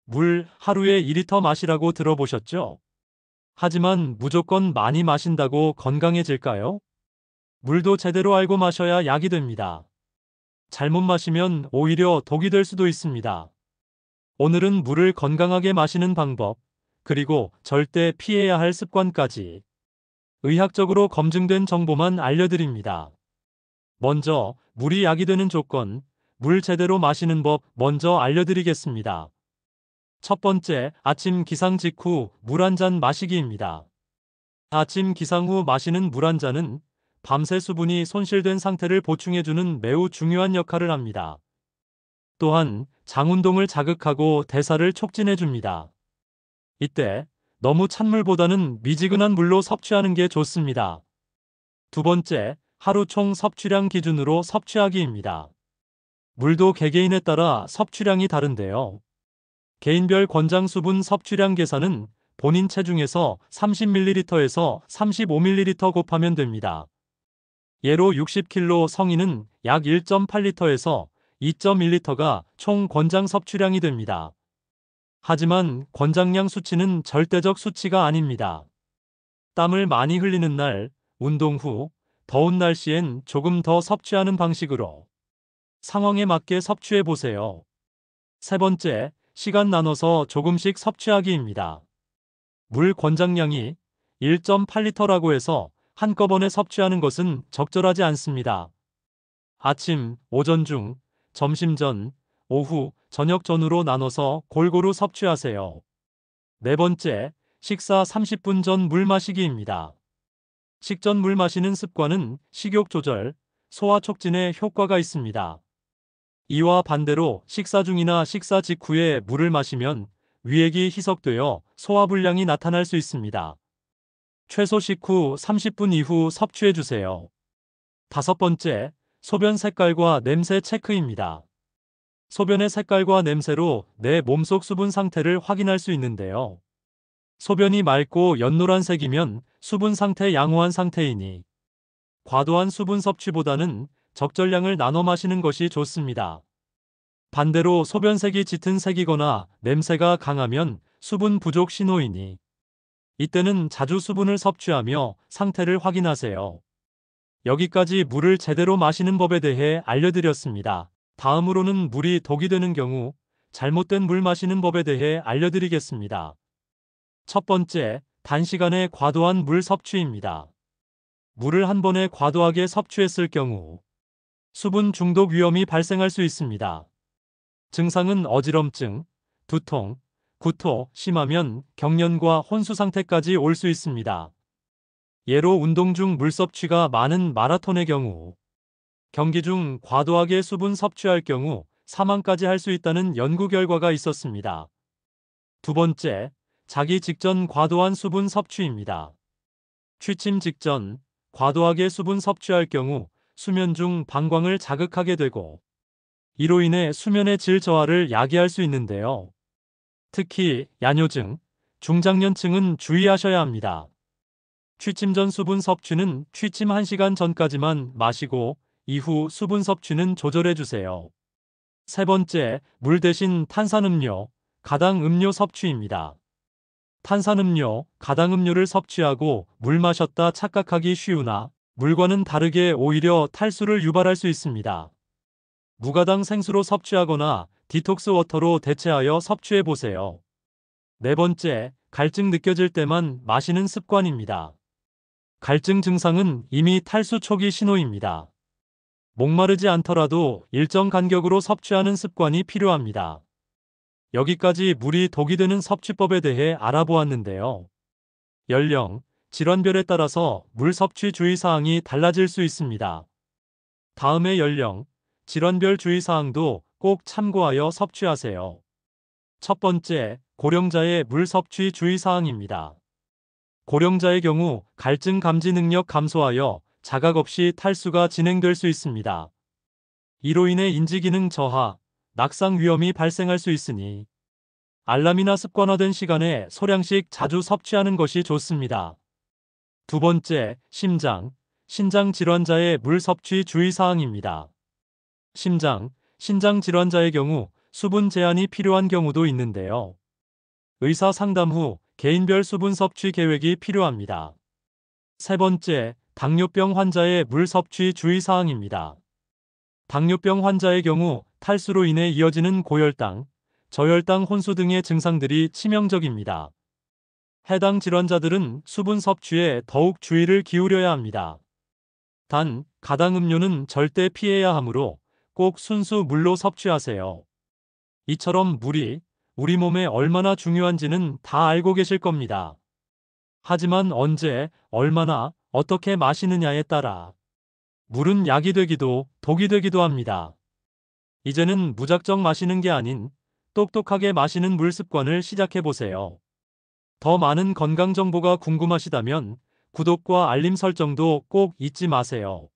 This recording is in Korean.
물 하루에 2리터 마시라고 들어보셨죠? 하지만 무조건 많이 마신다고 건강해질까요? 물도 제대로 알고 마셔야 약이 됩니다. 잘못 마시면 오히려 독이 될 수도 있습니다. 오늘은 물을 건강하게 마시는 방법, 그리고 절대 피해야 할 습관까지 의학적으로 검증된 정보만 알려드립니다. 먼저, 물이 약이 되는 조건, 물 제대로 마시는 법 먼저 알려드리겠습니다. 첫 번째, 아침 기상 직후 물 한 잔 마시기입니다. 아침 기상 후 마시는 물 한 잔은 밤새 수분이 손실된 상태를 보충해주는 매우 중요한 역할을 합니다. 또한 장 운동을 자극하고 대사를 촉진해줍니다. 이때 너무 찬물보다는 미지근한 물로 섭취하는 게 좋습니다. 두 번째, 하루 총 섭취량 기준으로 섭취하기입니다. 물도 개개인에 따라 섭취량이 다른데요. 개인별 권장 수분 섭취량 계산은 본인 체중에서 30ml에서 35ml 곱하면 됩니다. 예로 60kg 성인은 약 1.8리터에서 2.1리터가 총 권장 섭취량이 됩니다. 하지만 권장량 수치는 절대적 수치가 아닙니다. 땀을 많이 흘리는 날, 운동 후, 더운 날씨엔 조금 더 섭취하는 방식으로 상황에 맞게 섭취해 보세요. 세 번째, 시간 나눠서 조금씩 섭취하기입니다. 물 권장량이 1.8리터라고 해서 한꺼번에 섭취하는 것은 적절하지 않습니다. 아침, 오전 중, 점심 전, 오후, 저녁 전으로 나눠서 골고루 섭취하세요. 네 번째, 식사 30분 전 물 마시기입니다. 식전 물 마시는 습관은 식욕 조절, 소화 촉진에 효과가 있습니다. 이와 반대로 식사 중이나 식사 직후에 물을 마시면 위액이 희석되어 소화불량이 나타날 수 있습니다. 최소 식후 30분 이후 섭취해 주세요. 다섯 번째, 소변 색깔과 냄새 체크입니다. 소변의 색깔과 냄새로 내 몸속 수분 상태를 확인할 수 있는데요. 소변이 맑고 연노란색이면 수분 상태 양호한 상태이니 과도한 수분 섭취보다는 적절량을 나눠 마시는 것이 좋습니다. 반대로 소변색이 짙은 색이거나 냄새가 강하면 수분 부족 신호이니 이때는 자주 수분을 섭취하며 상태를 확인하세요. 여기까지 물을 제대로 마시는 법에 대해 알려드렸습니다. 다음으로는 물이 독이 되는 경우 잘못된 물 마시는 법에 대해 알려드리겠습니다. 첫 번째, 단시간에 과도한 물 섭취입니다. 물을 한 번에 과도하게 섭취했을 경우 수분 중독 위험이 발생할 수 있습니다. 증상은 어지럼증, 두통, 구토, 심하면 경련과 혼수 상태까지 올 수 있습니다. 예로 운동 중 물 섭취가 많은 마라톤의 경우, 경기 중 과도하게 수분 섭취할 경우 사망까지 할 수 있다는 연구 결과가 있었습니다. 두 번째, 자기 직전 과도한 수분 섭취입니다. 취침 직전 과도하게 수분 섭취할 경우 수면 중 방광을 자극하게 되고 이로 인해 수면의 질 저하를 야기할 수 있는데요. 특히 야뇨증, 중장년층은 주의하셔야 합니다. 취침 전 수분 섭취는 취침 1시간 전까지만 마시고 이후 수분 섭취는 조절해 주세요. 세 번째, 물 대신 탄산음료, 가당음료 섭취입니다. 탄산음료, 가당음료를 섭취하고 물 마셨다 착각하기 쉬우나 물과는 다르게 오히려 탈수를 유발할 수 있습니다. 무가당 생수로 섭취하거나 디톡스 워터로 대체하여 섭취해 보세요. 네 번째, 갈증 느껴질 때만 마시는 습관입니다. 갈증 증상은 이미 탈수 초기 신호입니다. 목마르지 않더라도 일정 간격으로 섭취하는 습관이 필요합니다. 여기까지 물이 독이 되는 섭취법에 대해 알아보았는데요. 연령, 질환별에 따라서 물 섭취 주의사항이 달라질 수 있습니다. 다음의 연령, 질환별 주의사항도 꼭 참고하여 섭취하세요. 첫 번째, 고령자의 물 섭취 주의사항입니다. 고령자의 경우 갈증 감지 능력 감소하여 자각 없이 탈수가 진행될 수 있습니다. 이로 인해 인지기능 저하, 낙상 위험이 발생할 수 있으니 알람이나 습관화된 시간에 소량씩 자주 섭취하는 것이 좋습니다. 두 번째, 심장, 신장 질환자의 물 섭취 주의사항입니다. 심장, 신장 질환자의 경우 수분 제한이 필요한 경우도 있는데요. 의사 상담 후 개인별 수분 섭취 계획이 필요합니다. 세 번째, 당뇨병 환자의 물 섭취 주의 사항입니다. 당뇨병 환자의 경우 탈수로 인해 이어지는 고혈당, 저혈당 혼수 등의 증상들이 치명적입니다. 해당 질환자들은 수분 섭취에 더욱 주의를 기울여야 합니다. 단, 가당 음료는 절대 피해야 하므로 꼭 순수 물로 섭취하세요. 이처럼 물이 우리 몸에 얼마나 중요한지는 다 알고 계실 겁니다. 하지만 언제, 얼마나, 어떻게 마시느냐에 따라 물은 약이 되기도 독이 되기도 합니다. 이제는 무작정 마시는 게 아닌 똑똑하게 마시는 물 습관을 시작해 보세요. 더 많은 건강 정보가 궁금하시다면 구독과 알림 설정도 꼭 잊지 마세요.